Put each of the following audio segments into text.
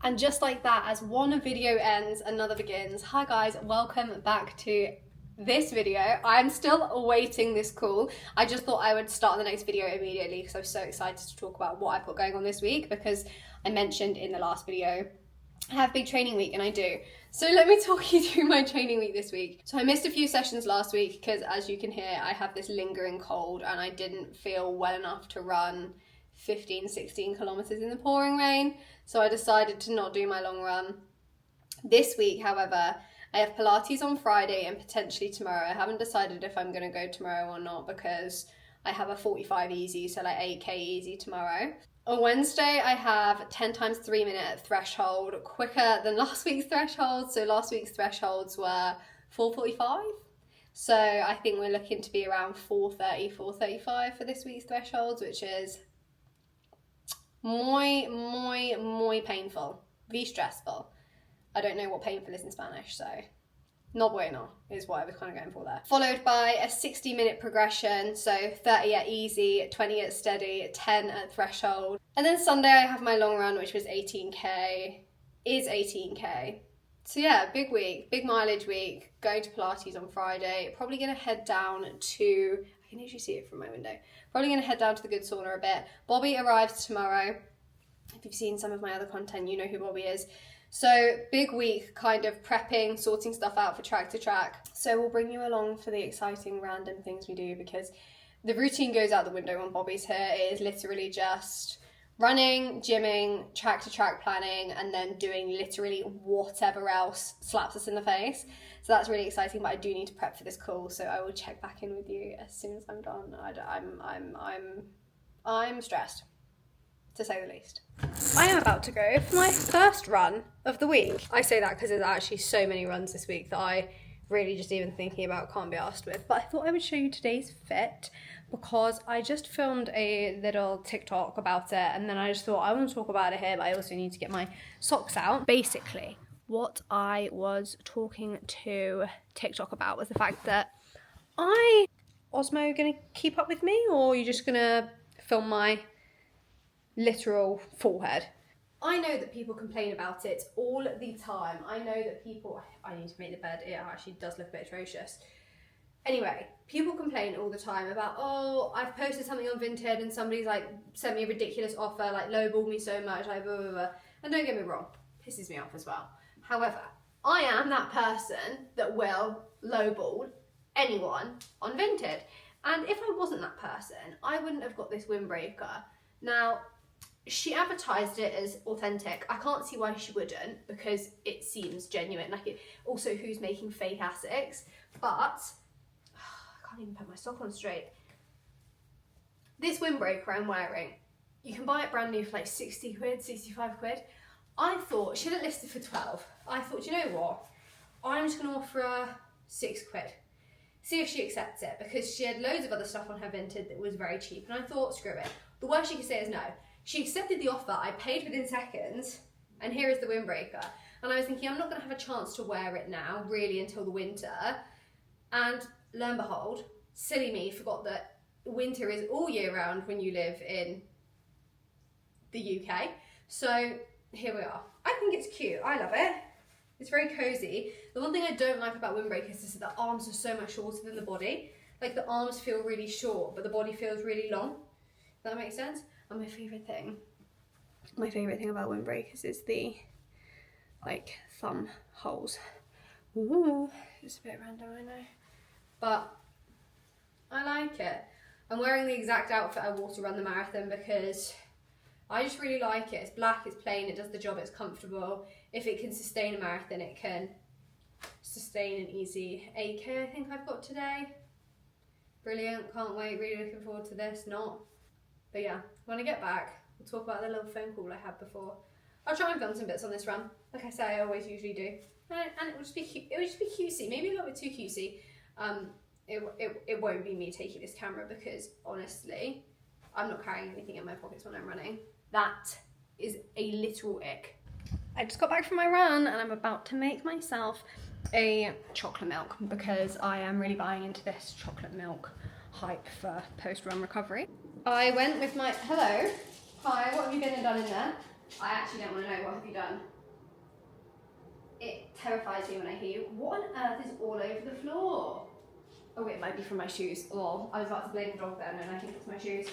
And just like that, as one video ends, another begins. Hi guys, welcome back to this video. I'm still awaiting this call. I just thought I would start the next video immediately because I'm so excited to talk about what I've got going on this week, because I mentioned in the last video I have a big training week, and I do. So let me talk you through my training week this week. So I missed a few sessions last week because, as you can hear, I have this lingering cold and I didn't feel well enough to run 16 kilometers in the pouring rain. So I decided to not do my long run. This week, however, I have Pilates on Friday and potentially tomorrow. I haven't decided if I'm going to go tomorrow or not because I have a 45 easy, so like 8k easy tomorrow. On Wednesday, I have 10 times 3 minute threshold, quicker than last week's threshold. So last week's thresholds were 4:45. So I think we're looking to be around 4:30, 4:35 for this week's thresholds, which is muy painful, very stressful. I don't know what painful is in Spanish, so no bueno is what I was kind of going for there. Followed by a 60-minute progression, so 30 at easy, 20 at steady, 10 at threshold. And then Sunday I have my long run, which was 18k, is 18k. So yeah, big week, big mileage week, going to Pilates on Friday, probably gonna head down to, I can usually see it from my window, probably gonna head down to the good sauna a bit. Bobby arrives tomorrow. If you've seen some of my other content, you know who Bobby is. So big week, kind of prepping, sorting stuff out for track to track. So we'll bring you along for the exciting random things we do, because the routine goes out the window when Bobby's here. It is literally just running, gymming, track to track planning, and then doing literally whatever else slaps us in the face. So that's really exciting, but I do need to prep for this call. So I will check back in with you as soon as I'm done. I'm stressed, to say the least. I am about to go for my first run of the week. I say that because there's actually so many runs this week that I really just even thinking about can't be asked with. But I thought I would show you today's fit because I just filmed a little TikTok about it, and then I just thought I want to talk about it here, but I also need to get my socks out. Basically, what I was talking to TikTok about was the fact that Osmo gonna keep up with me, or are you just gonna film my literal forehead? I know that people complain about it all the time. I know that people, I need to make the bed, it actually does look a bit atrocious. Anyway, people complain all the time about, oh, I've posted something on Vinted and somebody's like sent me a ridiculous offer, like lowballed me so much, like blah, blah, blah. And don't get me wrong, pisses me off as well. However, I am that person that will lowball anyone on Vinted. And if I wasn't that person, I wouldn't have got this windbreaker. Now, she advertised it as authentic. I can't see why she wouldn't, because it seems genuine. Like, it also, who's making fake Asics? But I can't even put my sock on straight. This windbreaker I'm wearing, you can buy it brand new for like 60 quid, 65 quid. I thought she had it listed for 12. I thought, you know what? I'm just gonna offer her 6 quid. See if she accepts it, because she had loads of other stuff on her Vinted that was very cheap, and I thought, screw it. The worst she could say is no. She accepted the offer, I paid within seconds, and here is the windbreaker. And I was thinking, I'm not gonna have a chance to wear it now, really, until the winter. And lo and behold, silly me forgot that winter is all year round when you live in the UK. So here we are. I think it's cute, I love it. It's very cozy. The one thing I don't like about windbreakers is that the arms are so much shorter than the body. Like, the arms feel really short, but the body feels really long. Does that make sense? And my favourite thing about windbreakers is the, like, thumb holes. Ooh, it's a bit random, I know. But I like it. I'm wearing the exact outfit I wore to run the marathon because I just really like it. It's black, it's plain, it does the job, it's comfortable. If it can sustain a marathon, it can sustain an easy 8k, I think I've got today. Brilliant, can't wait, really looking forward to this, not. But yeah, when I get back, we'll talk about the little phone call I had before. I'll try and film some bits on this run, like I say, I always usually do. And it will just be cute. It will just be cutesy, maybe a little bit too cutesy. It won't be me taking this camera because, honestly, I'm not carrying anything in my pockets when I'm running. That is a literal ick. I just got back from my run and I'm about to make myself a chocolate milk because I am really buying into this chocolate milk hype for post-run recovery. I went with my, hello, hi, what have you been and done in there? I actually don't want to know. What have you done? It terrifies me when I hear you. What on earth is all over the floor? Oh, it might be from my shoes. Oh, I was about to blame the dog then, and I think it's my shoes.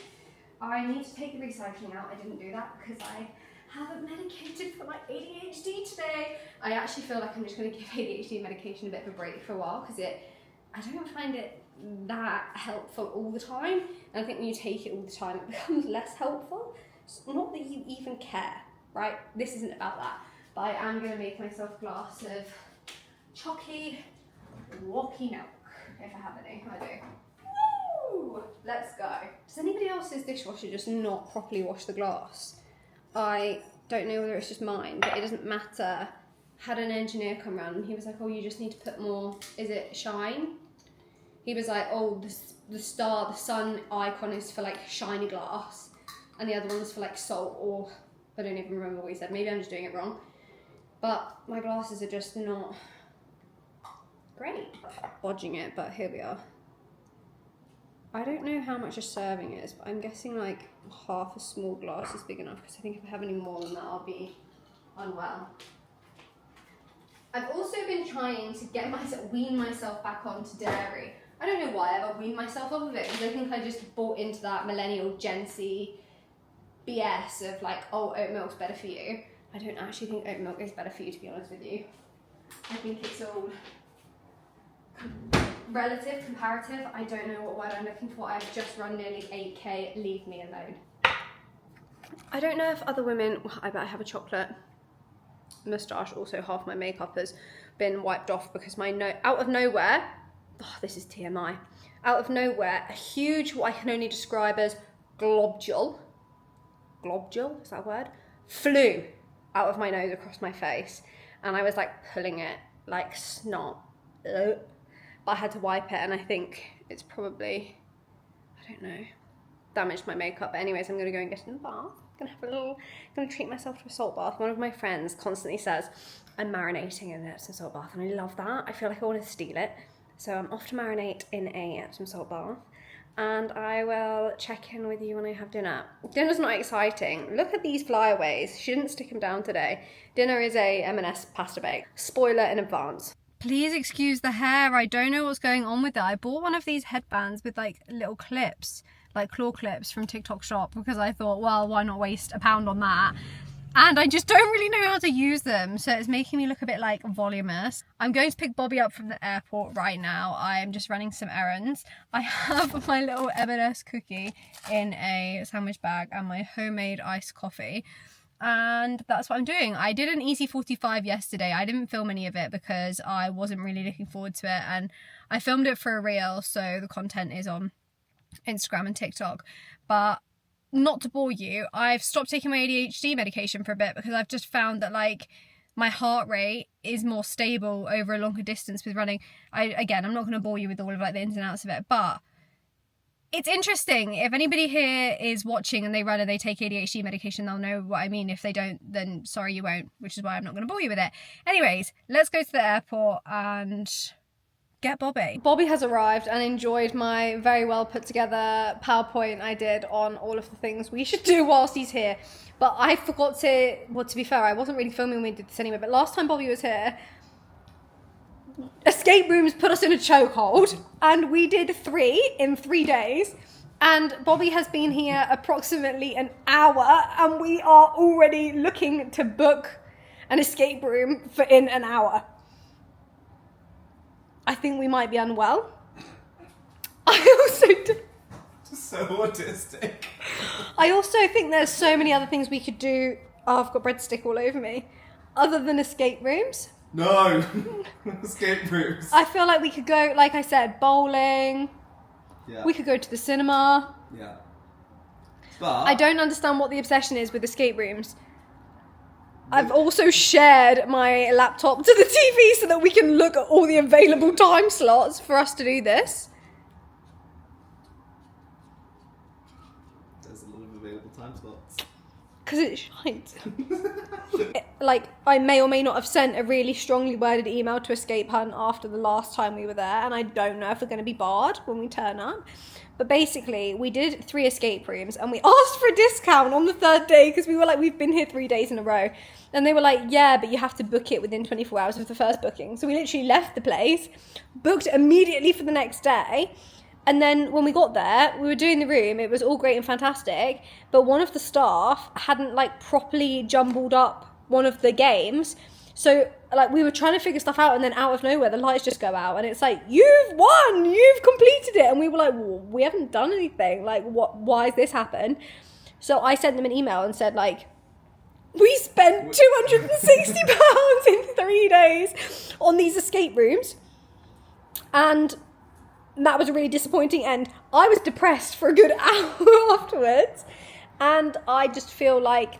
I need to take the recycling out. I didn't do that because I haven't medicated for my ADHD today. I actually feel like I'm just going to give ADHD medication a bit of a break for a while because I don't find it that helpful all the time. And I think when you take it all the time, it becomes less helpful. It's not that you even care, right? This isn't about that. But I am going to make myself a glass of chalky, walkie milk, if I have any. I do. Woo! Let's go. Does anybody else's dishwasher just not properly wash the glass? I don't know whether it's just mine, but it doesn't matter. Had an engineer come around and he was like, oh, you just need to put more, is it shine? He was like, oh, the sun icon is for like shiny glass and the other one's for like salt, or I don't even remember what he said. Maybe I'm just doing it wrong. But my glasses are just not great. Bodging it, but here we are. I don't know how much a serving is, but I'm guessing like half a small glass is big enough because I think if I have any more than that, I'll be unwell. I've also been trying to wean myself back onto dairy. I don't know why I've weaned myself off of it because I think I just bought into that millennial Gen Z BS of like, oh, oat milk's better for you. I don't actually think oat milk is better for you, to be honest with you. I think it's all relative, comparative. I don't know what word I'm looking for. I've just run nearly 8K. Leave me alone. I don't know if other women, well, I bet I have a chocolate moustache. Also, half my makeup has been wiped off because out of nowhere, oh, this is TMI. Out of nowhere, a huge, what I can only describe as globule, is that a word? Flew out of my nose across my face. And I was like pulling it like snot. But I had to wipe it, and I think it's probably, I don't know, damaged my makeup. But anyways, I'm gonna go and get in the bath. Gonna treat myself to a salt bath. One of my friends constantly says I'm marinating in an Epsom salt bath, and I love that. I feel like I want to steal it. So I'm off to marinate in a Epsom salt bath, and I will check in with you when I have dinner. Dinner's not exciting. Look at these flyaways. She didn't stick them down today. Dinner is a M&S pasta bake. Spoiler in advance. Please excuse the hair. I don't know what's going on with it. I bought one of these headbands with like little clips, like claw clips from TikTok shop, because I thought, well, why not waste £1 on that? And I just don't really know how to use them, so it's making me look a bit like voluminous. I'm going to pick Bobby up from the airport right now. I am just running some errands. I have my little M&S cookie in a sandwich bag and my homemade iced coffee. And that's what I'm doing. I did an easy 45 yesterday. I didn't film any of it because I wasn't really looking forward to it, and I filmed it for a reel, so the content is on Instagram and TikTok. But not to bore you, I've stopped taking my ADHD medication for a bit because I've just found that like my heart rate is more stable over a longer distance with running. I'm not going to bore you with all of like the ins and outs of it, but it's interesting. If anybody here is watching and they run and they take ADHD medication, they'll know what I mean. If they don't, then sorry, you won't, which is why I'm not going to bore you with it. Anyways, let's go to the airport and get Bobby. Bobby has arrived and enjoyed my very well put together PowerPoint I did on all of the things we should do whilst he's here. But I forgot to, well, to be fair, I wasn't really filming when we did this anyway, but last time Bobby was here, escape rooms put us in a chokehold, and we did 3 in 3 days, and Bobby has been here approximately an hour, and we are already looking to book an escape room for in an hour. I think we might be unwell. I also so autistic. I also think there's so many other things we could do. Oh, I've got breadstick all over me. Other than escape rooms. No, escape rooms. I feel like we could go, like I said, bowling. Yeah. We could go to the cinema. Yeah. But I don't understand what the obsession is with escape rooms. I've also shared my laptop to the TV so that we can look at all the available time slots for us to do this. There's a lot of available time slots. Because it's shite. like, I may or may not have sent a really strongly worded email to Escape Hunt after the last time we were there, and I don't know if we're going to be barred when we turn up. But basically, we did 3 escape rooms, and we asked for a discount on the 3rd day because we were like, we've been here 3 days in a row. And they were like, yeah, but you have to book it within 24 hours of the first booking. So we literally left the place, booked immediately for the next day. And then when we got there, we were doing the room. It was all great and fantastic. But one of the staff hadn't like properly jumbled up one of the games. So like we were trying to figure stuff out, and then out of nowhere, the lights just go out. And it's like, you've won, you've completed it. And we were like, well, we haven't done anything. Like, what? Why has this happened? So I sent them an email and said like, we spent £260 in 3 days on these escape rooms. And that was a really disappointing end. I was depressed for a good hour afterwards. And I just feel like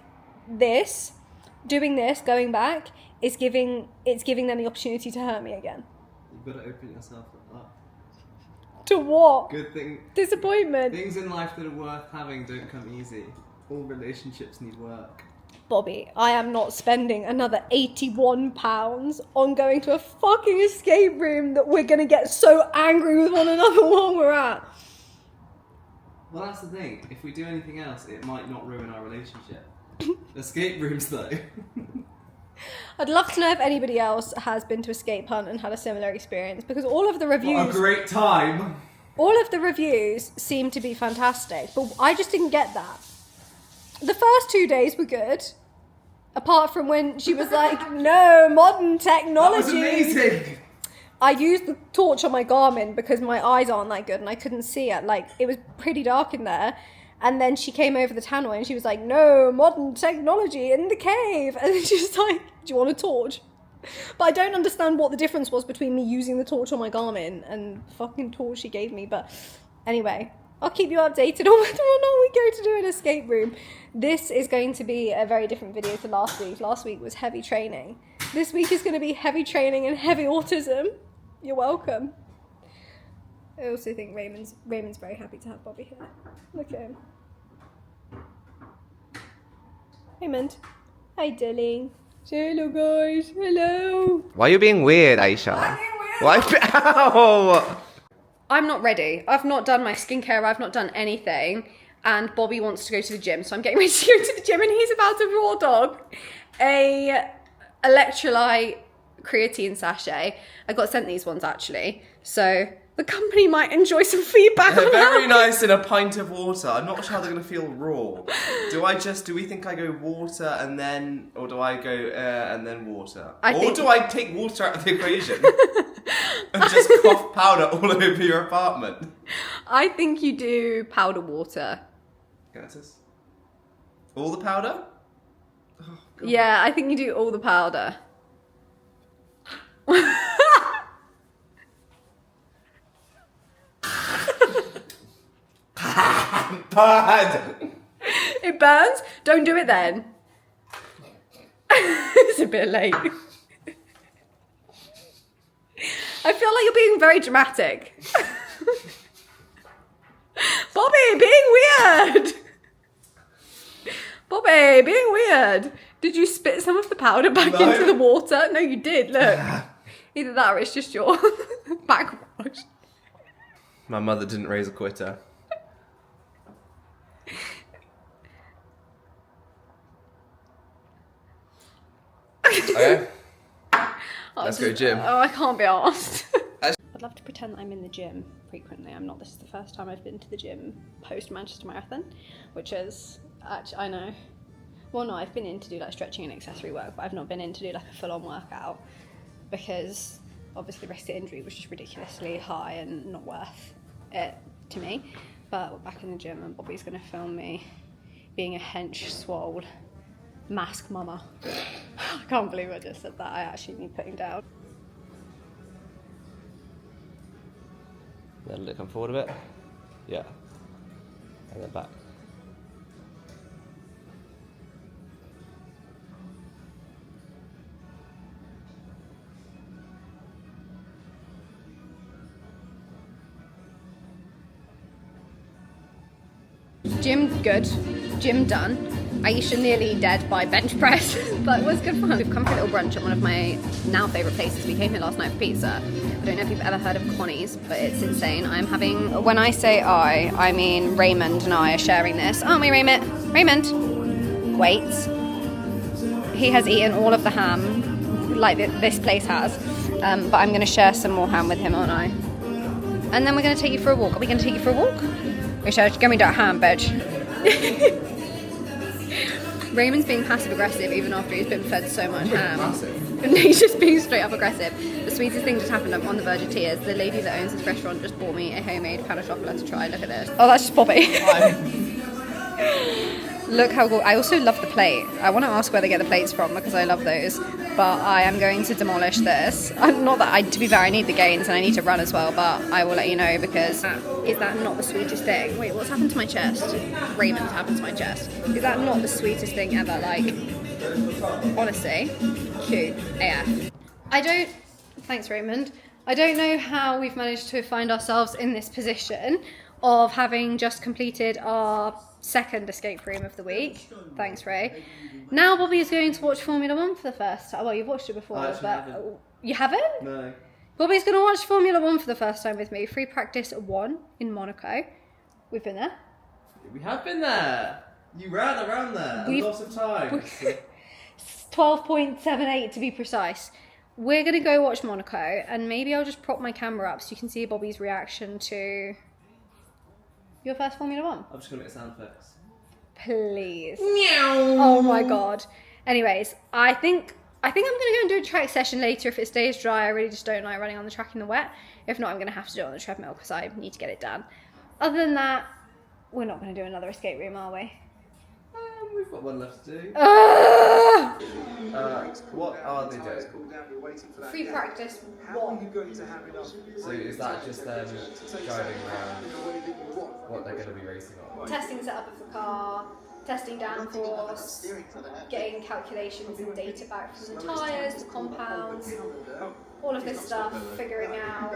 doing this, going back, it's giving them the opportunity to hurt me again. You've got to open yourself up. To what? Good thing. Disappointment. Things in life that are worth having don't come easy. All relationships need work. Bobby, I am not spending another £81 on going to a fucking escape room that we're going to get so angry with one another while we're at. Well, that's the thing. If we do anything else, it might not ruin our relationship. Escape rooms, though. I'd love to know if anybody else has been to Escape Hunt and had a similar experience, because all of the reviews... What a great time! All of the reviews seem to be fantastic, but I just didn't get that. The first 2 days were good. Apart from when she was like, no, modern technology. That was amazing! I used the torch on my Garmin because my eyes aren't that good and I couldn't see it. Like, it was pretty dark in there. And then she came over the tannoy and she was like, no, modern technology in the cave. And then she was like, do you want a torch? But I don't understand what the difference was between me using the torch on my Garmin and the fucking torch she gave me. But anyway, I'll keep you updated on whether or not we go to do an escape room. This is going to be a very different video to last week. Last week was heavy training. This week is going to be heavy training and heavy autism. You're welcome. I also think Raymond's very happy to have Bobby here. Look at him. Raymond. Hi, darling. Say hello, guys. Hello. Why are you being weird, Aisha? I'm being weird. Why? Ow! I'm not ready. I've not done my skincare. I've not done anything. And Bobby wants to go to the gym. So I'm getting ready to go to the gym, and he's about to raw dog a electrolyte creatine sachet. I got sent these ones, actually. So the company might enjoy some feedback on They're very that. nice in a pint of water. I'm not sure how they're going to feel raw. Do we think I go water and then, or do I go air and then water? Do I take water out of the equation and just cough powder all over your apartment? I think you do powder water. Genesis? All the powder? Oh, God. Yeah, I think you do all the powder. Bad! It burns? Don't do it then. It's a bit late. I feel like you're being very dramatic. Bobby, being weird. Bobby, being weird. Did you spit some of the powder back into the water? No, you did, look. Either that or it's just your backwash. My mother didn't raise a quitter. Okay. Let's go gym. Oh, I can't be arsed. I'd love to pretend that I'm in the gym frequently. I'm not. This is the first time I've been to the gym post Manchester Marathon, which is actually, I know. Well, no, I've been in to do like stretching and accessory work, but I've not been in to do like a full-on workout because obviously the risk of injury was just ridiculously high and not worth it to me. But we're back in the gym and Bobby's going to film me being a hench swole mask mama. I can't believe I just said that. I actually need putting down. Then come forward a bit. Yeah. And then back. Gym good. Gym done. Aisha nearly dead by bench press, but it was good fun. We've come for a little brunch at one of my now favourite places. We came here last night for pizza. I don't know if you've ever heard of Connie's, but it's insane. I'm having, when I say I mean Raymond and I are sharing this. Aren't we, Raymond? Raymond? Wait. He has eaten all of the ham, like this place has, but I'm going to share some more ham with him, aren't I? And then we're going to take you for a walk. Are we going to take you for a walk? We should go and do a ham, bitch. Raymond's being passive aggressive even after he's been fed so much ham. And he's just being straight up aggressive. The sweetest thing just happened. I'm on the verge of tears. The lady that owns this restaurant just bought me a homemade pan of chocolate to try. Look at this. Oh, that's just Bobby. Look how cool. I also love the plate. I want to ask where they get the plates from because I love those. But I am going to demolish this. Not that to be fair, I need the gains and I need to run as well, but I will let you know because is that not the sweetest thing? Wait, what's happened to my chest? Raymond's happened to my chest. Is that not the sweetest thing ever? Like, honestly, cute AF. Thanks Raymond. I don't know how we've managed to find ourselves in this position of having just completed our second escape room of the week. Thanks, Ray. Now Bobby is going to watch Formula 1 for the first time. Well, you've watched it before, but you haven't? No. Bobby's going to watch Formula 1 for the first time with me. Free practice 1 in Monaco. We've been there. We have been there. You ran around there a lot of times. 12.78 to be precise. We're going to go watch Monaco, and maybe I'll just prop my camera up so you can see Bobby's reaction to your first Formula 1. I'm just going to get sound effects. Please. Meow. Oh my god. Anyways, I think I'm going to go and do a track session later if it stays dry. I really just don't like running on the track in the wet. If not, I'm going to have to do it on the treadmill because I need to get it done. Other than that, we're not going to do another escape room, are we? We've got one left to do. What are they doing? Free practice 1. So is that just them driving around what they're going to be racing on? Testing setup of the car, testing downforce, getting calculations and data back from the tyres, the compounds, all of this stuff, figuring out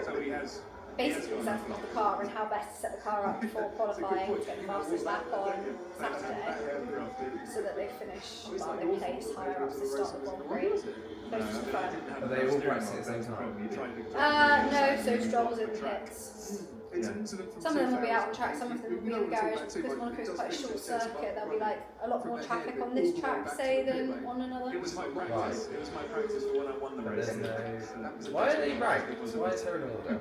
basically the setup of the car and how best to set the car up before qualifying to get the fastest lap on Saturday so that they finish, well, they place higher up to start the Grand Prix. Those are fun. Are they all practicing at the same time? No, so Stroll's in the pits. Some of them will be out on track, some of them will be in the garage. Because Monaco's quite a short circuit, there'll be like a lot more traffic on this track, say, than on another. Right. Why are they ranked? Why is there an order?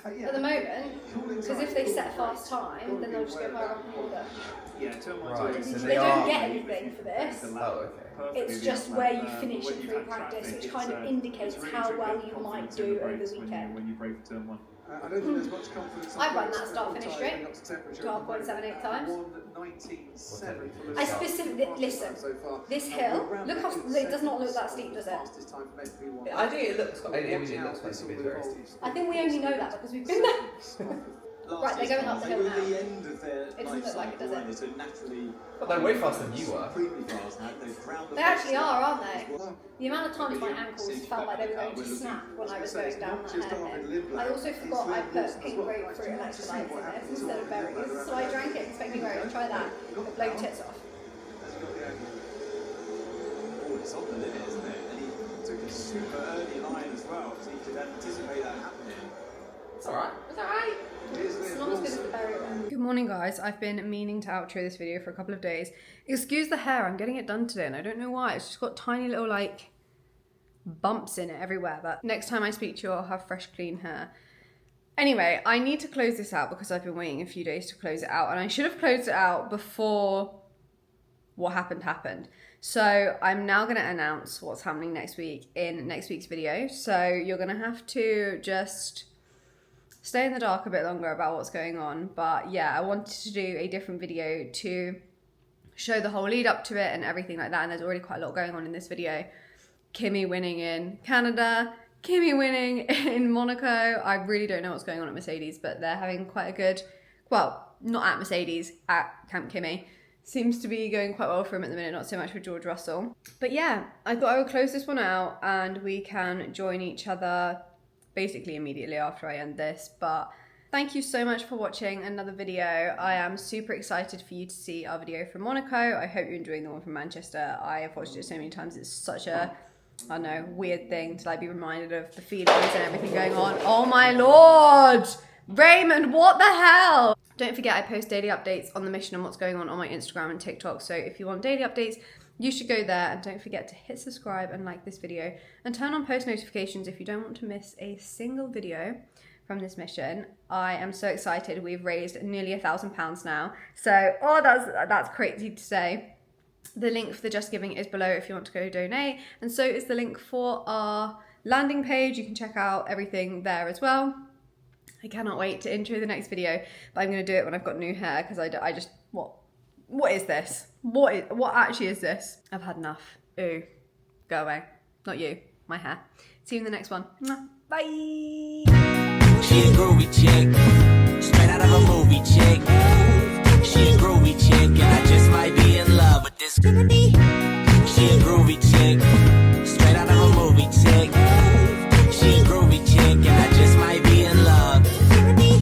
At the moment, because if they set a fast time, then they'll just go by rank order. Right, so They don't get anything for this. Oh, okay. It's just where you finish in free practice, which kind of indicates how well you might do over the weekend. I don't think there's much confidence. I run that start finish straight 12.78 times. I specifically listen. This hill, look how it does not look that steep, does it? I think it looks quite. It looks quite steep. Very steep. I think we only know that because we've been there. Right, they're going up the hill now. It doesn't look like it, does it? But they're way faster than you are. They actually are, aren't they? The amount of times my ankles felt like they were going to snap when I was going down that hairpin. I also forgot I put pink grapefruit and electrolytes in this instead of berries, so I drank it expecting berries. Try that. It'll blow tits off. Oh, it's on the limit, isn't it? And he took a super early line as well, so you could anticipate that happening. It's alright. It's alright. It's not as good as the berry one. Good morning, guys. I've been meaning to outro this video for a couple of days. Excuse the hair, I'm getting it done today and I don't know why. It's just got tiny little like bumps in it everywhere, but next time I speak to you I'll have fresh clean hair. Anyway, I need to close this out because I've been waiting a few days to close it out and I should have closed it out before what happened. So I'm now going to announce what's happening next week in next week's video. So you're going to have to just stay in the dark a bit longer about what's going on. But yeah, I wanted to do a different video to show the whole lead up to it and everything like that. And there's already quite a lot going on in this video. Kimmy winning in Canada, Kimmy winning in Monaco. I really don't know what's going on at Mercedes, but they're having quite a good, well, not at Mercedes, at Camp Kimmy. Seems to be going quite well for him at the minute, not so much with George Russell. But yeah, I thought I would close this one out and we can join each other basically immediately after I end this. But Thank you so much for watching another video. I am super excited for you to see our video from Monaco. I hope you're enjoying the one from Manchester. I have watched it so many times. It's such a, I don't know, weird thing to like be reminded of the feelings and everything going on. Oh my Lord! Raymond, what the hell? Don't forget I post daily updates on the mission and what's going on my Instagram and TikTok. So if you want daily updates, you should go there, and don't forget to hit subscribe and like this video and turn on post notifications if you don't want to miss a single video from this mission. I am so excited. We've raised nearly £1,000 now. So, oh, that's crazy to say. The link for the Just Giving is below if you want to go donate, and so is the link for our landing page. You can check out everything there as well. I cannot wait to intro the next video, but I'm going to do it when I've got new hair, because I just, what is this? What actually is this? I've had enough. Ooh, go away. Not you, my hair. See you in the next one. Bye. She a groovy chick, straight out of a movie chick.